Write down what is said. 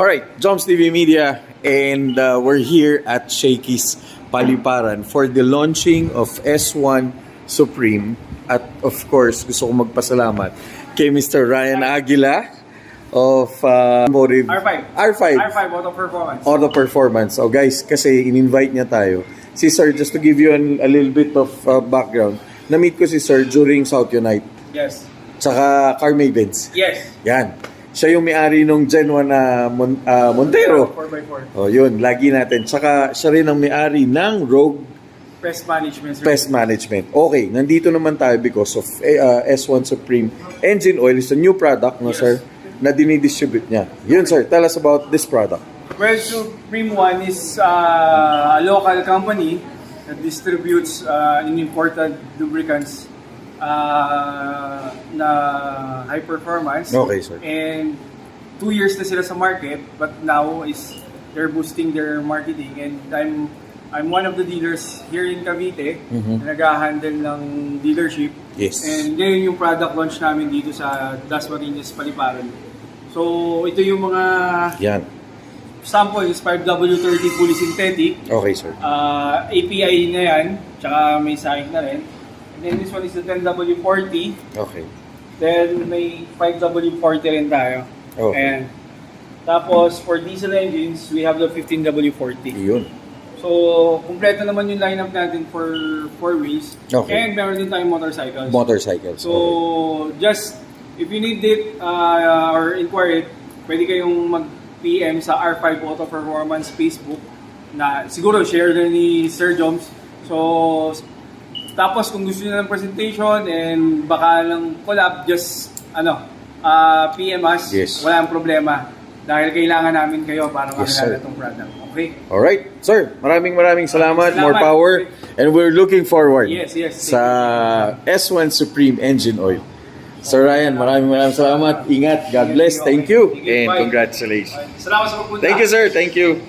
Alright, Joms TV Media, and we're here at Shakey's Paliparan for the launching of S1 Supreme. At of course, gusto ko magpasalamat kay Mr. Ryan Aguila of Motive R5 Auto Performance. So guys, kasi in-invite niya tayo. Si Sir, just to give you a little bit of background, na-meet ko si Sir during South Unite. Yes. Tsaka Car Mavens. Yes. Yan. Siya yung may-ari nung Gen 1 na Montero. 4x4. Oh, yun. Lagi natin. Tsaka siya rin ang may-ari ng Rogue Pest Management. Pest Management. Okay. Nandito naman tayo because of S1 Supreme Engine Oil. Is a new product, no, Yes. sir? Na dinidistribute niya. Yun, sir. Tell us about this product. Well, Supreme One is a local company that distributes imported lubricants na high performance. Okay, sir. And 2 years na sila sa market, but now is they're boosting their marketing. And I'm one of the dealers here in Cavite na nag-handle ng dealership. Yes. And ngayon yung product launch namin dito sa Dasmariñas, Paliparan. So ito yung mga Yan. sample is 5W30 fully synthetic. Okay, sir. API na yan, tsaka may sahig na rin. And then this one is the 10W40. Okay. Then may 5W40 rin tayo. Okay. And tapos for diesel engines, we have the 15W40. Yun. So, kumpleto naman yung lineup natin for 4 wheels. Okay. And meron din tayong motorcycles. Motorcycles. So, Okay. just if you need it or inquire it, pwede kayong mag-PM sa R5 Auto Performance Facebook na siguro share din ni Sir Joms. So, tapos kung gusto niyo ng presentation and baka ng collab, just PM us. Yes. Walang problema. Dahil kailangan namin kayo para Yes, makilala sir. itong product. Okay? Alright, sir. Maraming salamat. More Salamat. power. And we're looking forward Yes. sa S1 Supreme Engine Oil. Sir Ryan, maraming salamat. Ingat. God bless. Thank you. And Bye. congratulations. Salamat sa pagpunta. Thank you, sir. Thank you.